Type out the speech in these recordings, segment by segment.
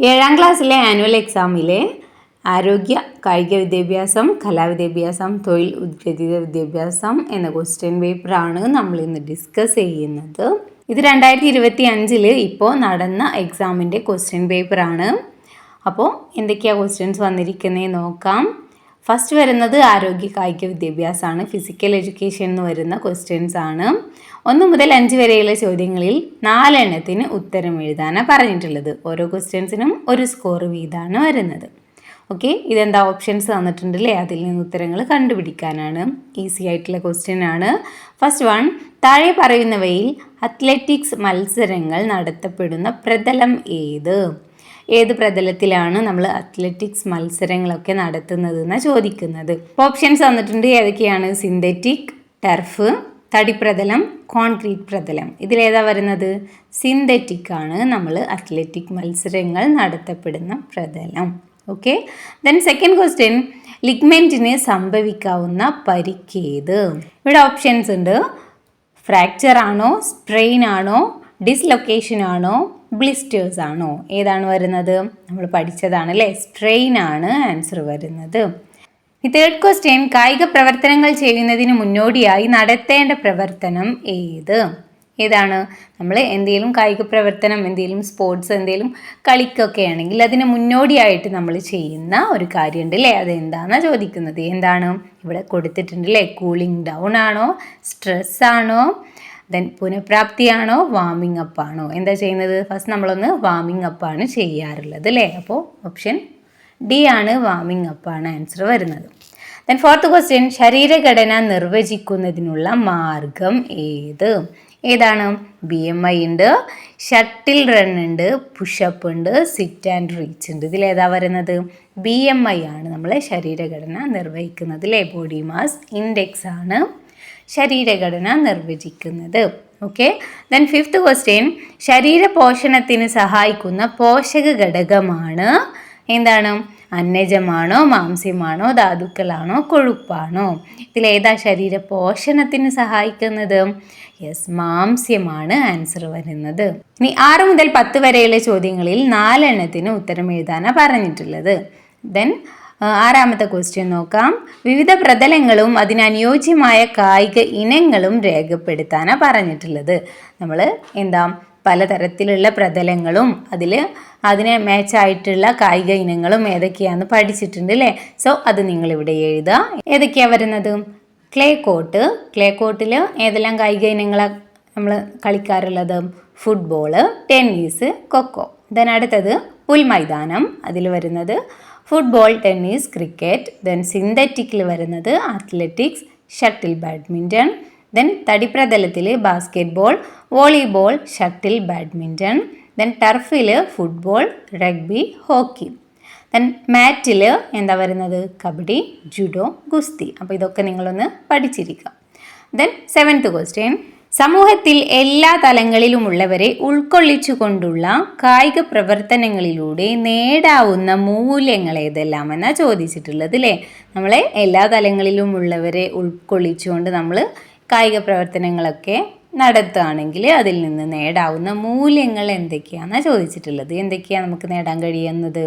ഏഴാം ക്ലാസ്സിലെ ആനുവൽ എക്സാമിലെ ആരോഗ്യ കായിക വിദ്യാഭ്യാസം, കലാവിദ്യാഭ്യാസം, തൊഴിൽ ഉദ്ഗ്രഥിത വിദ്യാഭ്യാസം എന്ന ക്വസ്റ്റ്യൻ പേപ്പറാണ് നമ്മൾ ഇന്ന് ഡിസ്കസ് ചെയ്യുന്നത്. ഇത് 2025 ഇപ്പോൾ നടന്ന എക്സാമിൻ്റെ ക്വസ്റ്റ്യൻ പേപ്പറാണ്. അപ്പോൾ എന്തൊക്കെയാണ് ക്വസ്റ്റ്യൻസ് വന്നിരിക്കുന്നത് നോക്കാം. ഫസ്റ്റ് വരുന്നത് ആരോഗ്യ കായിക വിദ്യാഭ്യാസമാണ്. ഫിസിക്കൽ എഡ്യൂക്കേഷൻ എന്ന് വരുന്ന ക്വസ്റ്റ്യൻസ് ആണ്. 1 മുതൽ 5 വരെയുള്ള ചോദ്യങ്ങളിൽ 4 എണ്ണത്തിന് ഉത്തരം എഴുതാനാണ് പറഞ്ഞിട്ടുള്ളത്. ഓരോ ക്വസ്റ്റ്യൻസിനും ഒരു സ്കോർ വീതമാണ് വരുന്നത്. ഓക്കെ, ഇതെന്താ ഓപ്ഷൻസ് തന്നിട്ടുണ്ടല്ലേ, അതിൽ നിന്ന് ഉത്തരങ്ങൾ കണ്ടുപിടിക്കാനാണ്. ഈസി ആയിട്ടുള്ള ക്വസ്റ്റ്യൻ ആണ്. ഫസ്റ്റ് വൺ, താഴെ പറയുന്നവയിൽ അത്ലറ്റിക്സ് മത്സരങ്ങൾ നടത്തപ്പെടുന്ന പ്രതലം ഏത് പ്രതലത്തിലാണ് നമ്മൾ അത്ലറ്റിക്സ് മത്സരങ്ങളൊക്കെ നടത്തുന്നതെന്നാണ് ചോദിക്കുന്നത്. ഓപ്ഷൻസ് തന്നിട്ടുണ്ട്. ഏതൊക്കെയാണ്? സിന്തറ്റിക്, ടർഫ്, തടിപ്രതലം, കോൺക്രീറ്റ് പ്രതലം. ഇതിലേതാ വരുന്നത്? സിന്തറ്റിക് ആണ് നമ്മൾ അത്ലറ്റിക് മത്സരങ്ങൾ നടത്തപ്പെടുന്ന പ്രതലം. ഓക്കെ, ദെൻ സെക്കൻഡ് ക്വസ്റ്റ്യൻ, ലിഗ്മെൻറ്റിന് സംഭവിക്കാവുന്ന പരിക്കേത്? ഇവിടെ ഓപ്ഷൻസ് ഉണ്ട്. ഫ്രാക്ചർ ആണോ, സ്ട്രെയിൻ ആണോ, ഡിസ്ലൊക്കേഷൻ ആണോ, ബ്ലിസ്റ്റേഴ്സ് ആണോ? ഏതാണ് വരുന്നത്? നമ്മൾ പഠിച്ചതാണ് അല്ലേ, സ്ട്രെയിൻ ആണ് ആൻസർ വരുന്നത്. ഈ തേർഡ് ക്വസ്റ്റ്യൻ, കായിക പ്രവർത്തനങ്ങൾ ചെയ്യുന്നതിന് മുന്നോടിയായി നടത്തേണ്ട പ്രവർത്തനം ഏതാണ്? നമ്മൾ എന്തെങ്കിലും കായിക പ്രവർത്തനം, എന്തെങ്കിലും സ്പോർട്സ്, എന്തെങ്കിലും കളിക്കൊക്കെ ആണെങ്കിൽ അതിന് മുന്നോടിയായിട്ട് നമ്മൾ ചെയ്യുന്ന ഒരു കാര്യമുണ്ട് അല്ലേ, അതെന്താണെന്നാണ് ചോദിക്കുന്നത്. എന്താണ് ഇവിടെ കൊടുത്തിട്ടുണ്ട് അല്ലേ? കൂളിംഗ് ഡൗൺ ആണോ, സ്ട്രെസ് ആണോ, ദെൻ പുനഃപ്രാപ്തിയാണോ, വാമിംഗ് അപ്പ് ആണോ? എന്താ ചെയ്യുന്നത്? ഫസ്റ്റ് നമ്മളൊന്ന് വാമിംഗ് അപ്പ് ആണ് ചെയ്യാറുള്ളത് അല്ലേ. അപ്പോൾ ഓപ്ഷൻ ഡി ആണ്, വാമിംഗ് അപ്പ് ആണ് ആൻസർ വരുന്നത്. ദെൻ ഫോർത്ത് ക്വസ്റ്റ്യൻ, ശരീരഘടന നിർവചിക്കുന്നതിനുള്ള മാർഗം ഏതാണ്? BMI ഉണ്ട്, ഷട്ടിൽ റൺ ഉണ്ട്, പുഷപ്പ് ഉണ്ട്, സിറ്റ് ആൻഡ് റീച്ച് ഉണ്ട്. ഇതിലേതാ വരുന്നത്? BMI ആണ് നമ്മളെ ശരീരഘടന നിർവഹിക്കുന്നത് അല്ലേ. ബോഡി മാസ് ഇൻഡെക്സ് ആണ് ശരീരഘടന നിർവചിക്കുന്നത്. ഓക്കെ, ദെൻ ഫിഫ്ത്ത് ക്വസ്റ്റ്യൻ, ശരീര പോഷണത്തിന് സഹായിക്കുന്ന പോഷക ഘടകമാണ് എന്താണ്? അന്നജമാണോ, മാംസ്യമാണോ, ധാതുക്കളാണോ, കൊഴുപ്പാണോ? ഇതിലേതാ ശരീര പോഷണത്തിന് സഹായിക്കുന്നത്? യെസ്, മാംസ്യമാണ് ആൻസർ വരുന്നത്. ഇനി 6 മുതൽ 10 വരെയുള്ള ചോദ്യങ്ങളിൽ 4 എണ്ണത്തിന് ഉത്തരം എഴുതാനാണ് പറഞ്ഞിട്ടുള്ളത്. ദെൻ 6ാമത്തെ ക്വസ്റ്റ്യൻ നോക്കാം. വിവിധ പ്രതലങ്ങളും അതിനനുയോജ്യമായ കായിക ഇനങ്ങളും രേഖപ്പെടുത്താനാണ് പറഞ്ഞിട്ടുള്ളത്. നമ്മൾ പലതരത്തിലുള്ള പ്രതലങ്ങളും അതിന് മാച്ചായിട്ടുള്ള കായിക ഇനങ്ങളും ഏതൊക്കെയാണെന്ന് പഠിച്ചിട്ടുണ്ട് അല്ലേ. സോ അത് നിങ്ങളിവിടെ എഴുതുക. ഏതൊക്കെയാണ് വരുന്നത്? ക്ലേ കോർട്ടിൽ ഏതെല്ലാം കായിക ഇനങ്ങളാണ് നമ്മൾ കളിക്കാറുള്ളത്? Football, tennis, cocoa. ദെൻ അടുത്തത് പുൽമൈതാനം, അതിൽ വരുന്നത് ഫുട്ബോൾ, ടെന്നീസ്, ക്രിക്കറ്റ്. ദെൻ സിന്തറ്റിക്കിൽ വരുന്നത് അത്ലറ്റിക്സ്, ഷട്ടിൽ, ബാഡ്മിൻ്റൺ. ദെൻ തടിപ്രതലത്തിൽ basketball, volleyball, shuttle, badminton. Then ടർഫിൽ ഫുട്ബോൾ, റഗ്ബി, ഹോക്കി. ദെൻ മാറ്റിൽ എന്താ വരുന്നത്? കബഡി, ജുഡോ, ഗുസ്തി. അപ്പോൾ ഇതൊക്കെ നിങ്ങളൊന്ന് പഠിച്ചിരിക്കുക. ദെൻ 7th ക്വസ്റ്റ്യൻ, സമൂഹത്തിൽ എല്ലാ തലങ്ങളിലുമുള്ളവരെ ഉൾക്കൊള്ളിച്ചുകൊണ്ടുള്ള കായിക പ്രവർത്തനങ്ങളിലൂടെ നേടാവുന്ന മൂല്യങ്ങൾ ഏതെല്ലാം എന്നാണ് ചോദിച്ചിട്ടുള്ളത് അല്ലേ. നമ്മളെ എല്ലാ തലങ്ങളിലും ഉള്ളവരെ ഉൾക്കൊള്ളിച്ചുകൊണ്ട് നമ്മൾ കായിക പ്രവർത്തനങ്ങളൊക്കെ നടത്തുകയാണെങ്കിൽ അതിൽ നിന്ന് നേടാവുന്ന മൂല്യങ്ങൾ എന്തൊക്കെയാണെന്നാണ് ചോദിച്ചിട്ടുള്ളത്. എന്തൊക്കെയാണ് നമുക്ക് നേടാൻ കഴിയുന്നത്?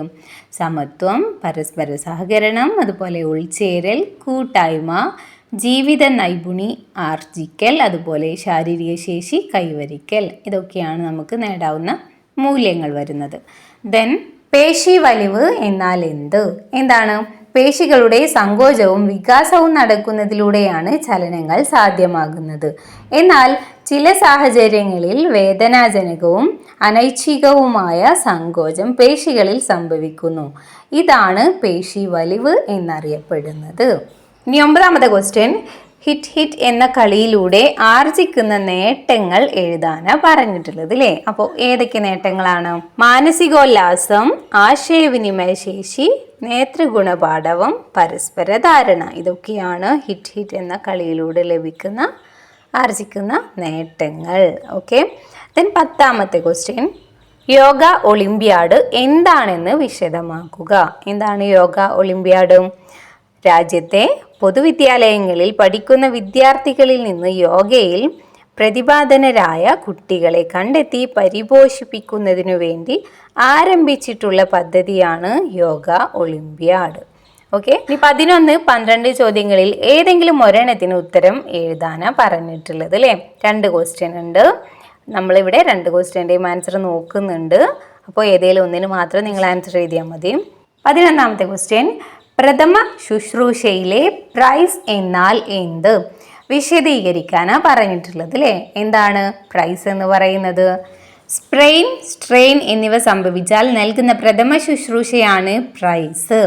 സമത്വം, പരസ്പര സഹകരണം, അതുപോലെ ഉൾച്ചേരൽ, കൂട്ടായ്മ, ജീവിത നൈപുണി ആർജിക്കൽ, അതുപോലെ ശാരീരിക ശേഷി കൈവരിക്കൽ. ഇതൊക്കെയാണ് നമുക്ക് നേടാവുന്ന മൂല്യങ്ങൾ വരുന്നത്. ദെൻ പേശി വലിവ് എന്നാൽ എന്താണ്? പേശികളുടെ സങ്കോചവും വികാസവും നടക്കുന്നതിലൂടെയാണ് ചലനങ്ങൾ സാധ്യമാകുന്നത്. എന്നാൽ ചില സാഹചര്യങ്ങളിൽ വേദനാജനകവും അനൈച്ഛികവുമായ സങ്കോചം പേശികളിൽ സംഭവിക്കുന്നു. ഇതാണ് പേശി വലിവ് എന്നറിയപ്പെടുന്നത്. ഇനി 9ാമത്തെ ക്വസ്റ്റ്യൻ, ഹിറ്റ് എന്ന കളിയിലൂടെ ആർജിക്കുന്ന നേട്ടങ്ങൾ എഴുതാനാണ് പറഞ്ഞിട്ടുള്ളത് അല്ലേ. അപ്പോൾ ഏതൊക്കെ നേട്ടങ്ങളാണ്? മാനസികോല്ലാസം, ആശയവിനിമയ ശേഷി, നേതൃഗുണപാഠവം, പരസ്പര ധാരണ. ഇതൊക്കെയാണ് ഹിറ്റ് എന്ന കളിയിലൂടെ ആർജിക്കുന്ന നേട്ടങ്ങൾ. ഓക്കെ, ദെൻ 10ാമത്തെ ക്വസ്റ്റ്യൻ, യോഗ ഒളിമ്പ്യാഡ് എന്താണെന്ന് വിശദമാക്കുക. എന്താണ് യോഗ ഒളിമ്പ്യാഡ്? രാജ്യത്തെ പൊതുവിദ്യാലയങ്ങളിൽ പഠിക്കുന്ന വിദ്യാർത്ഥികളിൽ നിന്ന് യോഗയിൽ പ്രതിഭാധനരായ കുട്ടികളെ കണ്ടെത്തി പരിപോഷിപ്പിക്കുന്നതിനു വേണ്ടി ആരംഭിച്ചിട്ടുള്ള പദ്ധതിയാണ് യോഗ ഒളിമ്പ്യാഡ്. ഓക്കെ, ഇനി 11, 12 ചോദ്യങ്ങളിൽ ഏതെങ്കിലും ഒരെണ്ണത്തിന് ഉത്തരം എഴുതാനാണ് പറഞ്ഞിട്ടുള്ളത് അല്ലേ. 2 ക്വസ്റ്റ്യൻ ഉണ്ട്. നമ്മളിവിടെ 2 ക്വസ്റ്റ്യൻ്റെയും ആൻസർ നോക്കുന്നുണ്ട്. അപ്പോൾ ഏതെങ്കിലും ഒന്നിന് മാത്രം നിങ്ങൾ ആൻസർ എഴുതിയാൽ മതി. 11ാമത്തെ ക്വസ്റ്റ്യൻ, പ്രഥമ ശുശ്രൂഷയിലെ പ്രൈസ് എന്നാൽ എന്ത്? വിശദീകരിക്കാനാണ് പറഞ്ഞിട്ടുള്ളത് അല്ലേ. എന്താണ് പ്രൈസ് എന്ന് പറയുന്നത്? സ്പ്രെയിൻ, സ്ട്രെയിൻ എന്നിവ സംഭവിച്ചാൽ നൽകുന്ന പ്രഥമ ശുശ്രൂഷയാണ് പ്രൈസ്.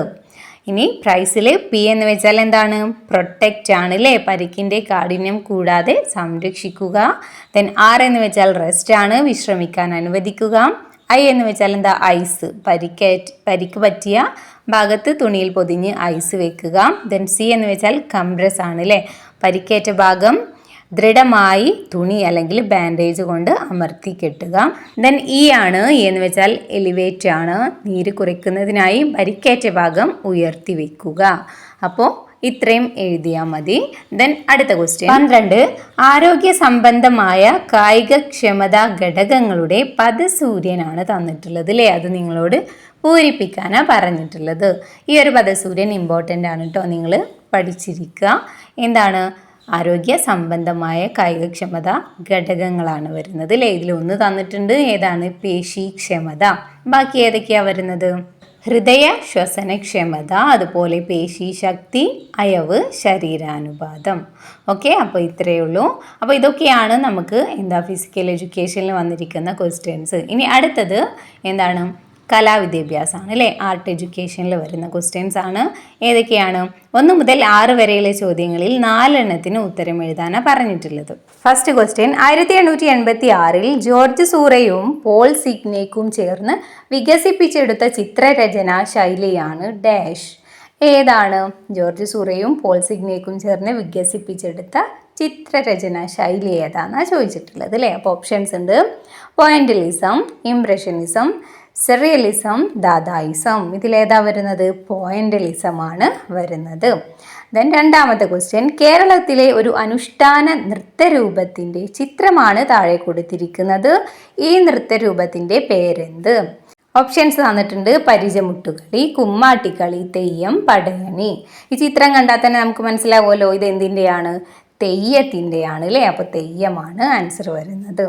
ഇനി പ്രൈസിൽ പി എന്ന് വെച്ചാൽ എന്താണ്? പ്രൊട്ടക്റ്റ് ആണ് അല്ലേ, പരിക്കിൻ്റെ കാഠിന്യം കൂടാതെ സംരക്ഷിക്കുക. ദെൻ ആർ എന്ന് വെച്ചാൽ റെസ്റ്റ് ആണ്, വിശ്രമിക്കാൻ അനുവദിക്കുക. ഐ എന്ന് വെച്ചാൽ എന്താ? ഐസ്, പരിക്ക് പറ്റിയ ഭാഗത്ത് തുണിയിൽ പൊതിഞ്ഞ് ഐസ് വെക്കുക. ദെൻ സി എന്ന് വെച്ചാൽ കംപ്രസ് ആണ് അല്ലേ, പരിക്കേറ്റ ഭാഗം ദൃഢമായി തുണി അല്ലെങ്കിൽ ബാൻഡേജ് കൊണ്ട് അമർത്തി കെട്ടുക. ദെൻ ഇ ആണ്, ഇ എന്ന് വെച്ചാൽ എലിവേറ്റ് ആണ്, നീര് കുറയ്ക്കുന്നതിനായി പരിക്കേറ്റ ഭാഗം ഉയർത്തി വെക്കുക. അപ്പോൾ ഇത്രയും എഴുതിയാൽ മതി. ദെൻ അടുത്ത ക്വസ്റ്റ്യൻ 12, ആരോഗ്യ സംബന്ധമായ കായികക്ഷമതാ ഘടകങ്ങളുടെ പദസൂര്യനാണ് തന്നിട്ടുള്ളത് അല്ലേ. അത് നിങ്ങളോട് പൂരിപ്പിക്കാനാണ് പറഞ്ഞിട്ടുള്ളത്. ഈ ഒരു പദസൂര്യൻ ഇമ്പോർട്ടൻ്റ് ആണ് കേട്ടോ, നിങ്ങൾ പഠിച്ചിരിക്കുക. എന്താണ്? ആരോഗ്യ സംബന്ധമായ കായികക്ഷമത ഘടകങ്ങളാണ് വരുന്നത് അല്ലേ. ഇതിലൊന്ന് തന്നിട്ടുണ്ട്, ഏതാണ്? പേശീക്ഷമത. ബാക്കി ഏതൊക്കെയാണ് വരുന്നത്? ഹൃദയ ശ്വസനക്ഷമത, അതുപോലെ പേശീശക്തി, അയവ്, ശരീരാനുപാതം. ഓക്കെ, അപ്പോൾ ഇത്രയേ ഉള്ളൂ. അപ്പോൾ ഇതൊക്കെയാണ് നമുക്ക് ഫിസിക്കൽ എഡ്യൂക്കേഷനിൽ വന്നിരിക്കുന്ന ക്വസ്റ്റ്യൻസ്. ഇനി അടുത്തത് എന്താണ്? കലാവിദ്യാഭ്യാസമാണ് അല്ലേ. ആർട്ട് എഡ്യൂക്കേഷനിൽ വരുന്ന ക്വസ്റ്റ്യൻസ് ആണ്. ഏതൊക്കെയാണ്? 1 മുതൽ 6 വരെയുള്ള ചോദ്യങ്ങളിൽ 4 എണ്ണത്തിന് ഉത്തരം എഴുതാനാണ് പറഞ്ഞിട്ടുള്ളത്. ഫസ്റ്റ് ക്വസ്റ്റ്യൻ, 1886 ജോർജ് സൂറയും പോൾ സിഗ്നേക്കും ചേർന്ന് വികസിപ്പിച്ചെടുത്ത ചിത്രരചനാ ശൈലിയാണ് ഡാഷ്. ഏതാണ്? ജോർജ് സൂറയും പോൾ സിഗ്നേക്കും ചേർന്ന് വികസിപ്പിച്ചെടുത്ത ചിത്രരചനാ ശൈലി ഏതാണെന്നാണ് ചോദിച്ചിട്ടുള്ളത് അല്ലേ. അപ്പോൾ ഓപ്ഷൻസ് ഉണ്ട്: പോയിന്റലിസം, ഇംപ്രഷനിസം, സെറിയലിസം, ദാദായിസം. ഇതിലേതാ വരുന്നത്? പോയിന്റലിസം ആണ് വരുന്നത്. ദെൻ രണ്ടാമത്തെ ക്വസ്റ്റ്യൻ, കേരളത്തിലെ ഒരു അനുഷ്ഠാന നൃത്തരൂപത്തിൻ്റെ ചിത്രമാണ് താഴെ കൊടുത്തിരിക്കുന്നത്. ഈ നൃത്തരൂപത്തിൻ്റെ പേരെന്ത്? ഓപ്ഷൻസ് തന്നിട്ടുണ്ട്: പരിചമുട്ടുകളി, കുമ്മാട്ടിക്കളി, തെയ്യം, പടയണി. ഈ ചിത്രം കണ്ടാൽ തന്നെ നമുക്ക് മനസ്സിലാവുമല്ലോ ഇത് എന്തിൻ്റെയാണ്? തെയ്യത്തിൻ്റെയാണ് അല്ലേ. അപ്പോൾ തെയ്യമാണ് ആൻസർ വരുന്നത്.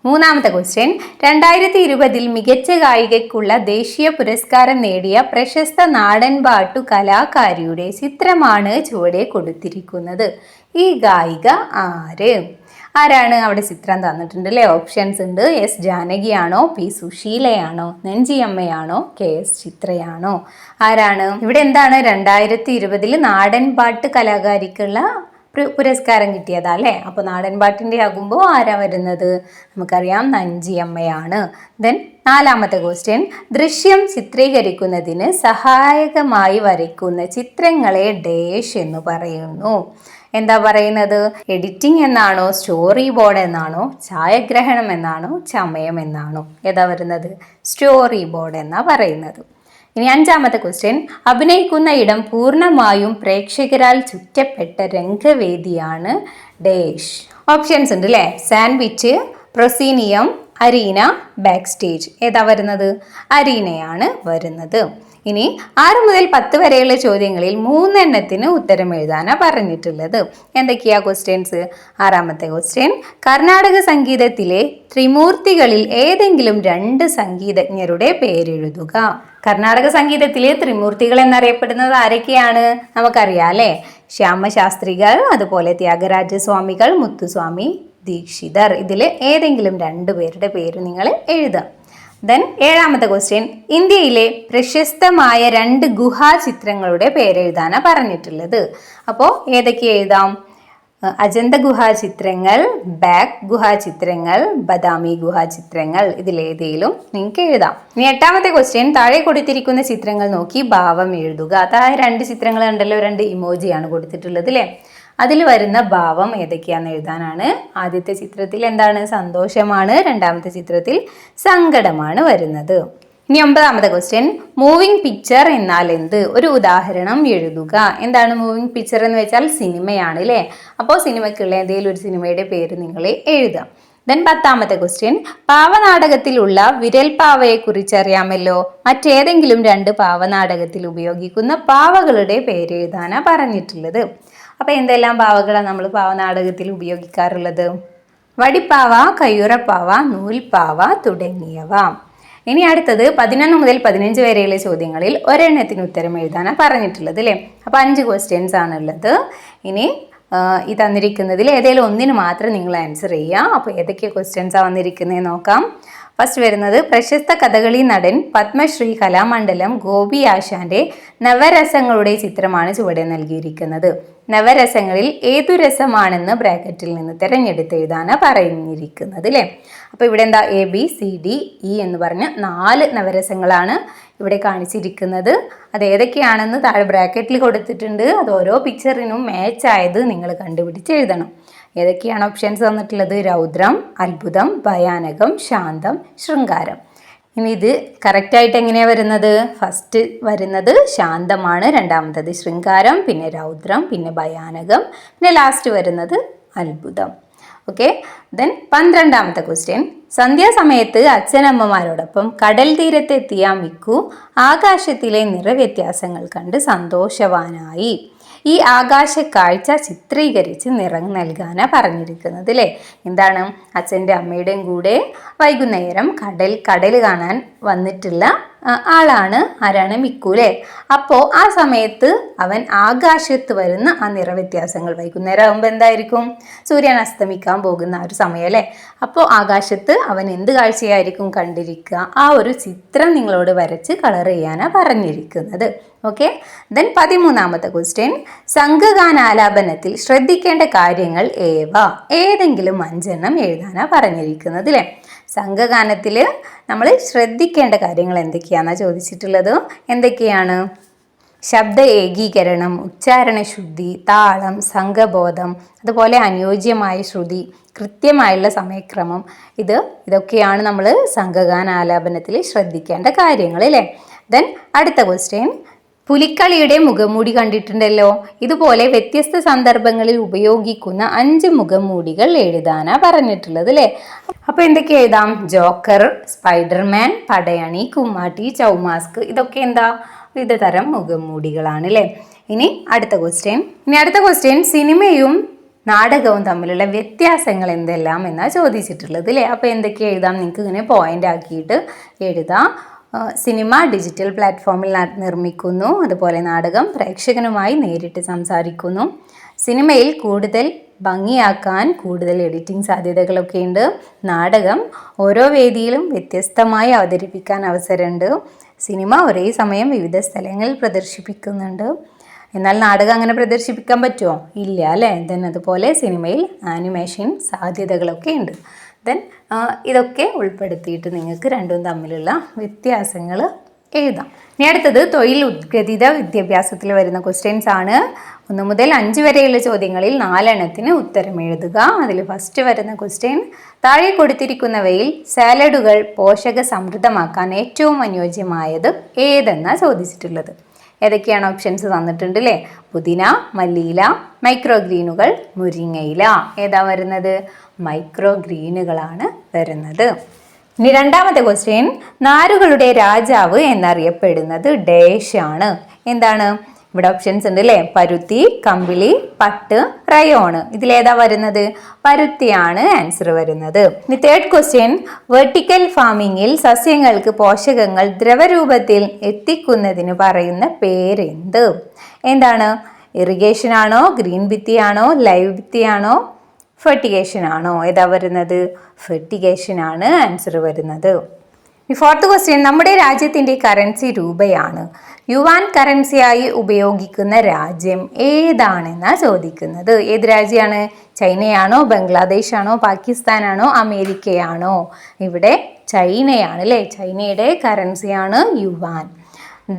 മൂന്നാമത്തെ ക്വസ്റ്റ്യൻ, 2020 മികച്ച ഗായികയ്ക്കുള്ള ദേശീയ പുരസ്കാരം നേടിയ പ്രശസ്ത നാടൻപാട്ടു കലാകാരിയുടെ ചിത്രമാണ് ചുവടെ കൊടുത്തിരിക്കുന്നത്. ഈ ഗായിക ആര്? ആരാണ്? അവിടെ ചിത്രം തന്നിട്ടുണ്ട് അല്ലേ. ഓപ്ഷൻസ് ഉണ്ട്: എസ് ജാനകിയാണോ, പി സുശീലയാണോ, നെഞ്ചിയമ്മയാണോ, കെ എസ് ചിത്രയാണോ? ആരാണ്? ഇവിടെ എന്താണ്? 2020 നാടൻപാട്ട് കലാകാരിക്കുള്ള പുരസ്കാരം കിട്ടിയതാ അല്ലേ. അപ്പോൾ നാടൻ പാട്ടിൻ്റെ ആകുമ്പോൾ ആരാ വരുന്നത്? നമുക്കറിയാം, നഞ്ചിയമ്മയാണ്. ദെൻ നാലാമത്തെ ക്വസ്റ്റ്യൻ, ദൃശ്യം ചിത്രീകരിക്കുന്നതിന് സഹായകമായി വരയ്ക്കുന്ന ചിത്രങ്ങളെ ഡേഷ് എന്ന് പറയുന്നു. എന്താ പറയുന്നത്? എഡിറ്റിംഗ് എന്നാണോ, സ്റ്റോറി ബോർഡ് എന്നാണോ, ഛായാഗ്രഹണം എന്നാണോ, ചമയം എന്നാണോ? ഏതാ വരുന്നത്? സ്റ്റോറി ബോർഡ് എന്നാ പറയുന്നത്. ഇനി അഞ്ചാമത്തെ ക്വസ്റ്റ്യൻ, അഭിനയിക്കുന്ന ഇടം പൂർണ്ണമായും പ്രേക്ഷകരാൽ ചുറ്റപ്പെട്ട രംഗവേദിയാണ് ഡേഷ്. ഓപ്ഷൻസ് ഉണ്ട് അല്ലേ. Sandwich, proscenium, arena, back stage. ഏതാ വരുന്നത്? അരീനയാണ് വരുന്നത്. ഇനി 6 മുതൽ 10 വരെയുള്ള ചോദ്യങ്ങളിൽ 3 എണ്ണത്തിന് ഉത്തരം എഴുതാനാണ് പറഞ്ഞിട്ടുള്ളത്. എന്തൊക്കെയാ ക്വസ്റ്റ്യൻസ്? ആറാമത്തെ ക്വസ്റ്റ്യൻ, കർണാടക സംഗീതത്തിലെ ത്രിമൂർത്തികളിൽ ഏതെങ്കിലും 2 സംഗീതജ്ഞരുടെ പേരെഴുതുക. കർണാടക സംഗീതത്തിലെ ത്രിമൂർത്തികൾ എന്നറിയപ്പെടുന്നത് ആരൊക്കെയാണ്? നമുക്കറിയാം അല്ലേ. ശ്യാമശാസ്ത്രികൾ, അതുപോലെ ത്യാഗരാജസ്വാമികൾ, മുത്തുസ്വാമി ദീക്ഷിതർ. ഇതിൽ ഏതെങ്കിലും 2 പേരുടെ പേര് നിങ്ങൾ എഴുതാം. ദെൻ ഏഴാമത്തെ ക്വസ്റ്റ്യൻ, ഇന്ത്യയിലെ പ്രശസ്തമായ 2 ഗുഹാചിത്രങ്ങളുടെ പേരെഴുതാനാണ് പറഞ്ഞിട്ടുള്ളത്. അപ്പോൾ ഏതൊക്കെ എഴുതാം? അജന്ത ഗുഹാചിത്രങ്ങൾ, ബാക്ക് ഗുഹാചിത്രങ്ങൾ, ബദാമി ഗുഹാചിത്രങ്ങൾ. ഇതിലേതെങ്കിലും നിങ്ങൾക്ക് എഴുതാം. ഇനി എട്ടാമത്തെ ക്വസ്റ്റ്യൻ, താഴെ കൊടുത്തിരിക്കുന്ന ചിത്രങ്ങൾ നോക്കി ഭാവം എഴുതുക. അതായത് 2 ചിത്രങ്ങൾ ഉണ്ടല്ലോ, 2 ഇമോജിയാണ് കൊടുത്തിട്ടുള്ളത് അല്ലേ. അതിൽ വരുന്ന ഭാവം ഏതൊക്കെയാണെന്ന് എഴുതാനാണ്. ആദ്യത്തെ ചിത്രത്തിൽ എന്താണ്? സന്തോഷമാണ്. രണ്ടാമത്തെ ചിത്രത്തിൽ സങ്കടമാണ് വരുന്നത്. ഇനി 9ാമത്തെ ക്വസ്റ്റ്യൻ, മൂവിങ് പിക്ചർ എന്നാൽ എന്ത്? ഒരു ഉദാഹരണം എഴുതുക. എന്താണ് മൂവിങ് പിക്ചർ എന്ന് വെച്ചാൽ? സിനിമയാണ് അല്ലേ. അപ്പോൾ സിനിമയ്ക്കുള്ള ഏതെങ്കിലും ഒരു സിനിമയുടെ പേര് നിങ്ങൾ എഴുതാം. ദെൻ 10ാമത്തെ ക്വസ്റ്റ്യൻ, പാവനാടകത്തിലുള്ള വിരൽ പാവയെ കുറിച്ച് അറിയാമല്ലോ. മറ്റേതെങ്കിലും 2 പാവനാടകത്തിൽ ഉപയോഗിക്കുന്ന പാവകളുടെ പേര് എഴുതാനാ പറഞ്ഞിട്ടുള്ളത്. അപ്പൊ എന്തെല്ലാം പാവകളാണ് നമ്മൾ പാവനാടകത്തിൽ ഉപയോഗിക്കാറുള്ളത്? വടിപ്പാവ, കയ്യുറപ്പാവ, നൂൽപ്പാവ തുടങ്ങിയവ. ഇനി അടുത്തത് 11 മുതൽ 15 വരെയുള്ള ചോദ്യങ്ങളിൽ ഒരെണ്ണത്തിന് ഉത്തരം എഴുതാനാണ് പറഞ്ഞിട്ടുള്ളത് അല്ലേ. അപ്പോൾ 5 ക്വസ്റ്റ്യൻസ് ആണുള്ളത്. ഇനി ഈ തന്നിരിക്കുന്നതിൽ ഏതെങ്കിലും ഒന്നിന് മാത്രം നിങ്ങൾ ആൻസർ ചെയ്യുക. അപ്പോൾ ഏതൊക്കെ ക്വസ്റ്റ്യൻസാണ് വന്നിരിക്കുന്നത് നോക്കാം. ഫസ്റ്റ് വരുന്നത്, പ്രശസ്ത കഥകളി നടൻ പത്മശ്രീ കലാമണ്ഡലം ഗോപി ആശാന്റെ നവരസങ്ങളുടെ ചിത്രമാണ് ചുവടെ നൽകിയിരിക്കുന്നത്. നവരസങ്ങളിൽ ഏതു രസമാണെന്ന് ബ്രാക്കറ്റിൽ നിന്ന് തിരഞ്ഞെടുത്ത് എഴുതാനാണ് പറഞ്ഞിരിക്കുന്നത് അല്ലേ. അപ്പോൾ ഇവിടെ എന്താ, ABCDE എന്ന് പറഞ്ഞ് 4 നവരസങ്ങളാണ് ഇവിടെ കാണിച്ചിരിക്കുന്നത്. അത് ഏതൊക്കെയാണെന്ന് താഴെ ബ്രാക്കറ്റിൽ കൊടുത്തിട്ടുണ്ട്. അത് ഓരോ പിക്ചറിനും മാച്ച് ആയത് നിങ്ങൾ കണ്ടുപിടിച്ച് എഴുതണം. ഏതൊക്കെയാണ് ഓപ്ഷൻസ് തന്നിട്ടുള്ളത്? രൗദ്രം, അത്ഭുതം, ഭയാനകം, ശാന്തം, ശൃംഗാരം. ഇനി ഇത് കറക്റ്റായിട്ട് എങ്ങനെയാണ് വരുന്നത്? ഫസ്റ്റ് വരുന്നത് ശാന്തമാണ്, രണ്ടാമത്തത് ശൃംഗാരം, പിന്നെ രൗദ്രം, പിന്നെ ഭയാനകം, പിന്നെ ലാസ്റ്റ് വരുന്നത് അത്ഭുതം. ഓക്കെ. ദെൻ 12ാമത്തെ ക്വസ്റ്റ്യൻ, സന്ധ്യാസമയത്ത് അച്ഛനമ്മമാരോടൊപ്പം കടൽ തീരത്തെത്തിയ മിക്കു ആകാശത്തിലെ നിറവ്യത്യാസങ്ങൾ കണ്ട് സന്തോഷവാനായി. ഈ ആകാശ കാഴ്ച ചിത്രീകരിച്ച് നിറം നൽകാനാണ് പറഞ്ഞിരിക്കുന്നത് അല്ലേ. എന്താണ്, അച്ഛൻ്റെ അമ്മയുടെയും കൂടെ വൈകുന്നേരം കടൽ കാണാൻ വന്നിട്ടുള്ള ആളാണ് ആരാണ്? മിക്കു അല്ലേ. അപ്പോൾ ആ സമയത്ത് അവൻ ആകാശത്ത് വരുന്ന ആ നിറവ്യത്യാസങ്ങൾ, വൈകുന്നേരം ആകുമ്പോൾ എന്തായിരിക്കും? സൂര്യൻ അസ്തമിക്കാൻ പോകുന്ന ആ ഒരു സമയം അല്ലേ. അപ്പോൾ ആകാശത്ത് അവൻ എന്ത് കാഴ്ചയായിരിക്കും കണ്ടിരിക്കുക? ആ ഒരു ചിത്രം നിങ്ങളോട് വരച്ച് കളർ ചെയ്യാനാണ് പറഞ്ഞിരിക്കുന്നത്. ഓക്കെ. ദെൻ 13ാമത്തെ ക്വസ്റ്റ്യൻ, സംഘഗാനാലാപനത്തിൽ ശ്രദ്ധിക്കേണ്ട കാര്യങ്ങൾ ഏവ? ഏതെങ്കിലും 5 എണ്ണം എഴുതാനാണ് പറഞ്ഞിരിക്കുന്നത് അല്ലേ. സംഘഗാനത്തിൽ നമ്മൾ ശ്രദ്ധിക്കേണ്ട കാര്യങ്ങൾ എന്തൊക്കെയാണെന്നാണ് ചോദിച്ചിട്ടുള്ളത്. എന്തൊക്കെയാണ്? ശബ്ദ ഏകീകരണം, ഉച്ചാരണ ശുദ്ധി, താളം, സംഘബോധം, അതുപോലെ അനുയോജ്യമായ ശ്രുതി, കൃത്യമായുള്ള സമയക്രമം. ഇതൊക്കെയാണ് നമ്മൾ സംഘഗാനാലാപനത്തിൽ ശ്രദ്ധിക്കേണ്ട കാര്യങ്ങൾ അല്ലേ. ദെൻ അടുത്ത ക്വസ്റ്റ്യൻ, പുലിക്കളിയുടെ മുഖംമൂടി കണ്ടിട്ടുണ്ടല്ലോ. ഇതുപോലെ വ്യത്യസ്ത സന്ദർഭങ്ങളിൽ ഉപയോഗിക്കുന്ന 5 മുഖംമൂടികൾ എഴുതാനാണ് പറഞ്ഞിട്ടുള്ളത് അല്ലേ. അപ്പോൾ എന്തൊക്കെ എഴുതാം? Joker, Spiderman, Padayani, Kummatti, Chhau mask. ഇതൊക്കെ എന്താ? വിവിധ തരം മുഖംമൂടികളാണ് അല്ലേ. ഇനി അടുത്ത ക്വസ്റ്റ്യൻ, സിനിമയും നാടകവും തമ്മിലുള്ള വ്യത്യാസങ്ങൾ എന്തെല്ലാം എന്നാണ് ചോദിച്ചിട്ടുള്ളത് അല്ലേ. അപ്പോൾ എന്തൊക്കെ എഴുതാം? നിങ്ങൾക്ക് ഇങ്ങനെ പോയിന്റ് ആക്കിയിട്ട് എഴുതാം. സിനിമ ഡിജിറ്റൽ പ്ലാറ്റ്ഫോമിൽ നിർമ്മിക്കുന്നു, അതുപോലെ നാടകം പ്രേക്ഷകനുമായി നേരിട്ട് സംസാരിക്കുന്നു. സിനിമയിൽ കൂടുതൽ ഭംഗിയാക്കാൻ കൂടുതൽ എഡിറ്റിംഗ് സാധ്യതകളൊക്കെ ഉണ്ട്. നാടകം ഓരോ വേദിയിലും വ്യത്യസ്തമായി അവതരിപ്പിക്കാൻ അവസരമുണ്ട്. സിനിമ ഒരേ സമയം വിവിധ സ്ഥലങ്ങളിൽ പ്രദർശിപ്പിക്കുന്നുണ്ട്. എന്നാൽ നാടകം അങ്ങനെ പ്രദർശിപ്പിക്കാൻ പറ്റുമോ? ഇല്ല അല്ലേ. ദെൻ അതുപോലെ സിനിമയിൽ ആനിമേഷൻ സാധ്യതകളൊക്കെ ഉണ്ട്. ദെൻ ഇതൊക്കെ ഉൾപ്പെടുത്തിയിട്ട് നിങ്ങൾക്ക് രണ്ടും തമ്മിലുള്ള വ്യത്യാസങ്ങൾ എഴുതാം. ഇനി അടുത്തത് തൊഴിൽ ഉദ്ഗതിത വിദ്യാഭ്യാസത്തിൽ വരുന്ന ക്വസ്റ്റ്യൻസ് ആണ്. 1 മുതൽ 5 വരെയുള്ള ചോദ്യങ്ങളിൽ 4 എണ്ണത്തിന് ഉത്തരം എഴുതുക. അതിൽ ഫസ്റ്റ് വരുന്ന ക്വസ്റ്റ്യൻ, താഴെ കൊടുത്തിരിക്കുന്നവയിൽ സാലഡുകൾ പോഷക സമൃദ്ധമാക്കാൻ ഏറ്റവും അനുയോജ്യമായത് ഏതെന്നാണ് ചോദിച്ചിട്ടുള്ളത്. ഏതൊക്കെയാണ് ഓപ്ഷൻസ് തന്നിട്ടുണ്ട് അല്ലേ. പുതിന, മല്ലിയില, മൈക്രോ ഗ്രീനുകൾ, മുരിങ്ങയില. ഏതാ വരുന്നത്? മൈക്രോ ഗ്രീനുകളാണ് വരുന്നത്. ഇനി രണ്ടാമത്തെ ക്വസ്റ്റ്യൻ, നാരുകളുടെ രാജാവ് എന്നറിയപ്പെടുന്നത് ഡേഷ് ആണ്. എന്താണ്? ഇവിടെ ഓപ്ഷൻസ് ഉണ്ട് അല്ലേ. പരുത്തി, കമ്പിളി, പട്ട്, റയോണ്. ഇതിലേതാ വരുന്നത്? പരുത്തിയാണ് ആൻസർ വരുന്നത്. ഇനി തേർഡ് ക്വസ്റ്റ്യൻ, വെർട്ടിക്കൽ ഫാമിങ്ങിൽ സസ്യങ്ങൾക്ക് പോഷകങ്ങൾ ദ്രവരൂപത്തിൽ എത്തിക്കുന്നതിന് പറയുന്ന പേരെന്ത്? എന്താണ്? ഇറിഗേഷൻ ആണോ, ഗ്രീൻ ഭിത്തിയാണോ, ലൈവ് ഭിത്തിയാണോ, ഫെർട്ടിഗേഷൻ ആണോ? ഏതാ വരുന്നത്? ഫെർട്ടിഗേഷൻ ആണ് ആൻസർ വരുന്നത്. ഫോർത്ത് ക്വസ്റ്റ്യൻ, നമ്മുടെ രാജ്യത്തിൻ്റെ കറൻസി രൂപയാണ്. യുവാൻ കറൻസിയായി ഉപയോഗിക്കുന്ന രാജ്യം ഏതാണെന്നാണ് ചോദിക്കുന്നത്. ഏത് രാജ്യമാണ്? ചൈനയാണോ, ബംഗ്ലാദേശാണോ, പാകിസ്ഥാനാണോ, അമേരിക്കയാണോ? ഇവിടെ ചൈനയാണ് അല്ലേ. ചൈനയുടെ കറൻസിയാണ് yuan.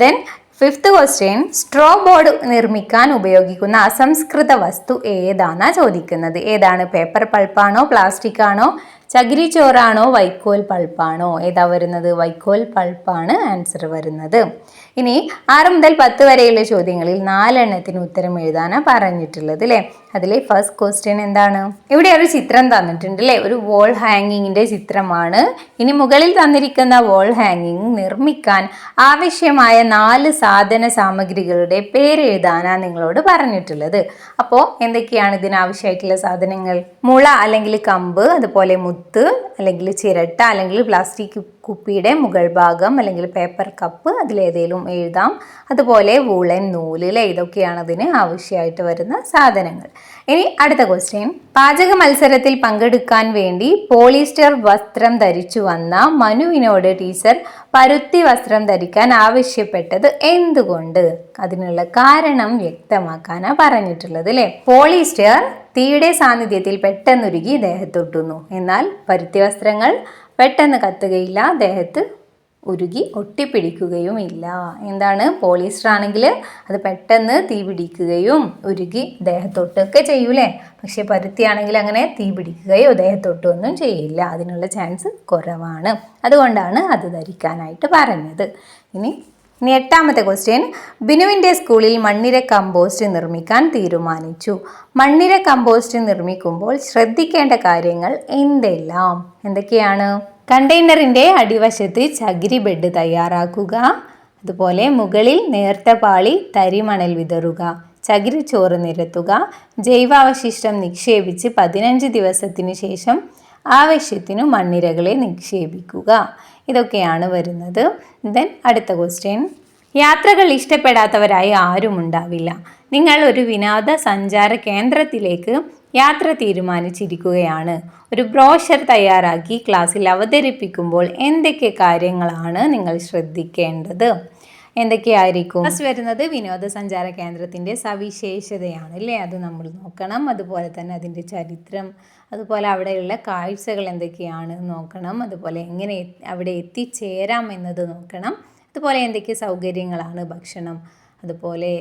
Then fifth question, straw board നിർമ്മിക്കാൻ ഉപയോഗിക്കുന്ന അസംസ്കൃത വസ്തു ഏതാണെന്നാണ് ചോദിക്കുന്നത്. ഏതാണ്? പേപ്പർ പൾപ്പാണോ, പ്ലാസ്റ്റിക് ആണോ, ചകിരിച്ചോറാണോ വൈക്കോൽ പൾപ്പാണോ? ഏതാ വരുന്നത്? വൈക്കോൽ പൾപ്പാണ് ആൻസർ വരുന്നത്. ഇനി 6 മുതൽ 10 വരെയുള്ള ചോദ്യങ്ങളിൽ 4 എണ്ണത്തിന് ഉത്തരം എഴുതാനാണ് പറഞ്ഞിട്ടുള്ളത് അല്ലേ. അതിലെ ഫസ്റ്റ് ക്വസ്റ്റ്യൻ എന്താണ്? ഇവിടെ ഒരു ചിത്രം തന്നിട്ടുണ്ട് അല്ലേ, ഒരു വോൾ ഹാങ്ങിങ്ങിന്റെ ചിത്രമാണ്. ഇനി മുകളിൽ തന്നിരിക്കുന്ന വോൾ ഹാങ്ങിങ് നിർമ്മിക്കാൻ ആവശ്യമായ 4 സാധന സാമഗ്രികളുടെ പേര് എഴുതാനാണ് നിങ്ങളോട് പറഞ്ഞിട്ടുള്ളത്. അപ്പോൾ എന്തൊക്കെയാണ് ഇതിനാവശ്യമായിട്ടുള്ള സാധനങ്ങൾ? മുള അല്ലെങ്കിൽ കമ്പ്, അതുപോലെ മുത്ത് അല്ലെങ്കിൽ ചിരട്ട അല്ലെങ്കിൽ പ്ലാസ്റ്റിക് കുപ്പിയുടെ മുകൾ ഭാഗം അല്ലെങ്കിൽ പേപ്പർ കപ്പ്, അതിലേതെങ്കിലും എഴുതാം. അതുപോലെ വൂളൻ നൂല് അല്ലേ, ഇതൊക്കെയാണ് അതിന് ആവശ്യമായിട്ട് വരുന്ന സാധനങ്ങൾ. ഇനി അടുത്ത ക്വസ്റ്റ്യൻ, പാചക മത്സരത്തിൽ പങ്കെടുക്കാൻ വേണ്ടി പോളിസ്റ്റർ വസ്ത്രം ധരിച്ചു വന്ന മനുവിനോട് ടീച്ചർ പരുത്തി വസ്ത്രം ധരിക്കാൻ ആവശ്യപ്പെട്ടത് എന്തുകൊണ്ട്? അതിനുള്ള കാരണം വ്യക്തമാക്കാനാണ് പറഞ്ഞിട്ടുള്ളത് അല്ലേ. പോളിസ്റ്റർ തീയുടെ സാന്നിധ്യത്തിൽ പെട്ടെന്നുരുകി ദേഹത്തൊട്ടുന്നു, എന്നാൽ പരുത്തി വസ്ത്രങ്ങൾ പെട്ടെന്ന് കത്തുകയില്ല, ദേഹത്ത് ഉരുകി ഒട്ടിപ്പിടിക്കുകയും ഇല്ല. എന്താണ്? പോളിസ്റ്റർ ആണെങ്കിൽ അത് പെട്ടെന്ന് തീ പിടിക്കുകയും ഉരുകി ദേഹത്തൊട്ടൊക്കെ ചെയ്യൂലേ, പക്ഷെ പരുത്തി ആണെങ്കിൽ അങ്ങനെ തീ പിടിക്കുകയോ ദേഹത്തൊട്ടൊന്നും ചെയ്യില്ല, അതിനുള്ള ചാൻസ് കുറവാണ്. അതുകൊണ്ടാണ് അത് ധരിക്കാനായിട്ട് പറഞ്ഞത്. ഇനി 8ാമത്തെ ക്വസ്റ്റ്യൻ, ബിനുവിൻ്റെ സ്കൂളിൽ മണ്ണിര കമ്പോസ്റ്റ് നിർമ്മിക്കാൻ തീരുമാനിച്ചു. മണ്ണിര കമ്പോസ്റ്റ് നിർമ്മിക്കുമ്പോൾ ശ്രദ്ധിക്കേണ്ട കാര്യങ്ങൾ എന്തെല്ലാം? എന്തൊക്കെയാണ്? കണ്ടെയ്നറിൻ്റെ അടിവശത്ത് ചകിരി ബെഡ് തയ്യാറാക്കുക, അതുപോലെ മുകളിൽ നേർത്ത പാളി തരിമണൽ വിതറുക, ചകിരിച്ചോറ് നിരത്തുക, ജൈവാവശിഷ്ടം നിക്ഷേപിച്ച് 15 ദിവസത്തിന് ശേഷം ആവശ്യത്തിനു മണ്ണിരകളെ നിക്ഷേപിക്കുക. ഇതൊക്കെയാണ് വരുന്നത്. ദെൻ അടുത്ത ക്വസ്റ്റ്യൻ, യാത്രകൾ ഇഷ്ടപ്പെടാത്തവരായി ആരും ഉണ്ടാവില്ല. നിങ്ങൾ ഒരു വിനോദസഞ്ചാര കേന്ദ്രത്തിലേക്ക് യാത്ര തീരുമാനിച്ചിരിക്കുകയാണ്. ഒരു ബ്രോഷർ തയ്യാറാക്കി ക്ലാസ്സിൽ അവതരിപ്പിക്കുമ്പോൾ എന്തൊക്കെ കാര്യങ്ങളാണ് നിങ്ങൾ ശ്രദ്ധിക്കേണ്ടത്? എന്തൊക്കെയായിരിക്കും? ഫസ്റ്റ് വരുന്നത് വിനോദസഞ്ചാര കേന്ദ്രത്തിൻ്റെ സവിശേഷതയാണ് അല്ലേ, അത് നമ്മൾ നോക്കണം. അതുപോലെ തന്നെ അതിൻ്റെ ചരിത്രം, അതുപോലെ അവിടെയുള്ള കാഴ്ചകൾ എന്തൊക്കെയാണ് നോക്കണം. അതുപോലെ എങ്ങനെ അവിടെ എത്തിച്ചേരാം എന്നത് നോക്കണം. അതുപോലെ എന്തൊക്കെ സൗകര്യങ്ങളാണ്, ഭക്ഷണം, അതുപോലെ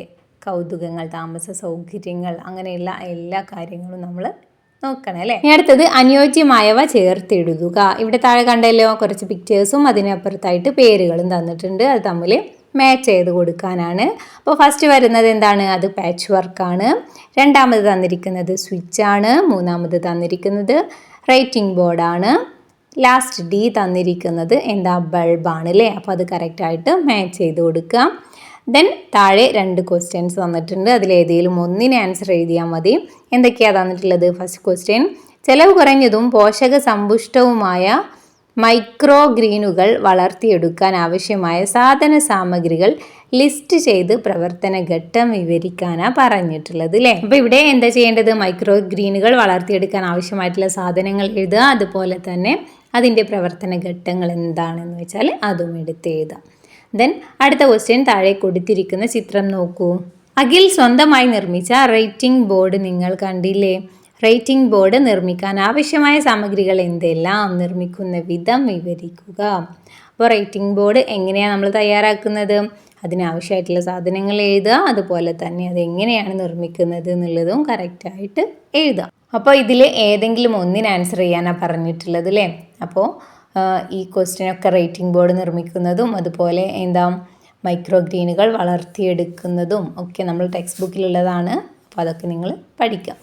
കൗതുകങ്ങൾ, താമസ സൗകര്യങ്ങൾ, അങ്ങനെയുള്ള എല്ലാ കാര്യങ്ങളും നമ്മൾ നോക്കണം അല്ലേ. ഇനി അടുത്തത് അനുയോജ്യമായവ ചേർത്തെഴുതുക. ഇവിടെ താഴെ കണ്ടല്ലോ കുറച്ച് പിക്ചേഴ്സും അതിനപ്പുറത്തായിട്ട് പേരുകളും തന്നിട്ടുണ്ട്, അത് തമ്മിൽ മാച്ച് ചെയ്ത് കൊടുക്കാനാണ്. അപ്പോൾ ഫസ്റ്റ് വരുന്നത് എന്താണ്? അത് പാച്ച് വർക്കാണ്. 2ാമത് തന്നിരിക്കുന്നത് സ്വിച്ചാണ്. 3ാമത് തന്നിരിക്കുന്നത് റൈറ്റിംഗ് ബോർഡാണ്. ലാസ്റ്റ് ഡി തന്നിരിക്കുന്നത് എന്താ? ബൾബാണ് അല്ലേ. അപ്പോൾ അത് കറക്റ്റായിട്ട് മാച്ച് ചെയ്ത് കൊടുക്കാം. ദെൻ താഴെ 2 ക്വസ്റ്റ്യൻസ് തന്നിട്ടുണ്ട്, അതിലേതെങ്കിലും ഒന്നിന് ആൻസർ എഴുതിയാൽ മതി. എന്തൊക്കെയാണ് തന്നിട്ടുള്ളത്? ഫസ്റ്റ് ക്വസ്റ്റ്യൻ, ചെലവ് കുറഞ്ഞതും പോഷക സമ്പുഷ്ടവുമായ മൈക്രോ ഗ്രീനുകൾ വളർത്തിയെടുക്കാൻ ആവശ്യമായ സാധന സാമഗ്രികൾ ലിസ്റ്റ് ചെയ്ത് പ്രവർത്തന ഘട്ടം വിവരിക്കാനാണ് പറഞ്ഞിട്ടുള്ളത് അല്ലേ. അപ്പോൾ ഇവിടെ എന്താ ചെയ്യേണ്ടത്? മൈക്രോ ഗ്രീനുകൾ വളർത്തിയെടുക്കാൻ ആവശ്യമായിട്ടുള്ള സാധനങ്ങൾ എഴുതുക, അതുപോലെ തന്നെ അതിൻ്റെ പ്രവർത്തന ഘട്ടങ്ങൾ എന്താണെന്ന് വെച്ചാൽ അതും എടുത്ത് എഴുതാം. ദെൻ അടുത്ത ക്വസ്റ്റ്യൻ, താഴെ കൊടുത്തിരിക്കുന്ന ചിത്രം നോക്കൂ. അഖിൽ സ്വന്തമായി നിർമ്മിച്ച റൈറ്റിംഗ് ബോർഡ് നിങ്ങൾ കണ്ടില്ലേ? റൈറ്റിംഗ് ബോർഡ് നിർമ്മിക്കാൻ ആവശ്യമായ സാമഗ്രികൾ എന്തെല്ലാം? നിർമ്മിക്കുന്ന വിധം വിവരിക്കുക. അപ്പോൾ റൈറ്റിംഗ് ബോർഡ് എങ്ങനെയാണ് നമ്മൾ തയ്യാറാക്കുന്നത്? അതിനാവശ്യമായിട്ടുള്ള സാധനങ്ങൾ എഴുതുക, അതുപോലെ തന്നെ അതെങ്ങനെയാണ് നിർമ്മിക്കുന്നത് എന്നുള്ളതും കറക്റ്റായിട്ട് എഴുതുക. അപ്പോൾ ഇതിൽ ഏതെങ്കിലും ഒന്നിന് ആൻസർ ചെയ്യാനാണ് പറഞ്ഞിട്ടുള്ളത് അല്ലേ. അപ്പോൾ ഈ ക്വസ്റ്റ്യനൊക്കെ റൈറ്റിംഗ് ബോർഡ് നിർമ്മിക്കുന്നതും അതുപോലെ എന്താ മൈക്രോ ഗ്രീനുകൾ വളർത്തിയെടുക്കുന്നതും ഒക്കെ നമ്മൾ ടെക്സ്റ്റ് ബുക്കിലുള്ളതാണ്. അപ്പോൾ അതൊക്കെ നിങ്ങൾ പഠിക്കാം.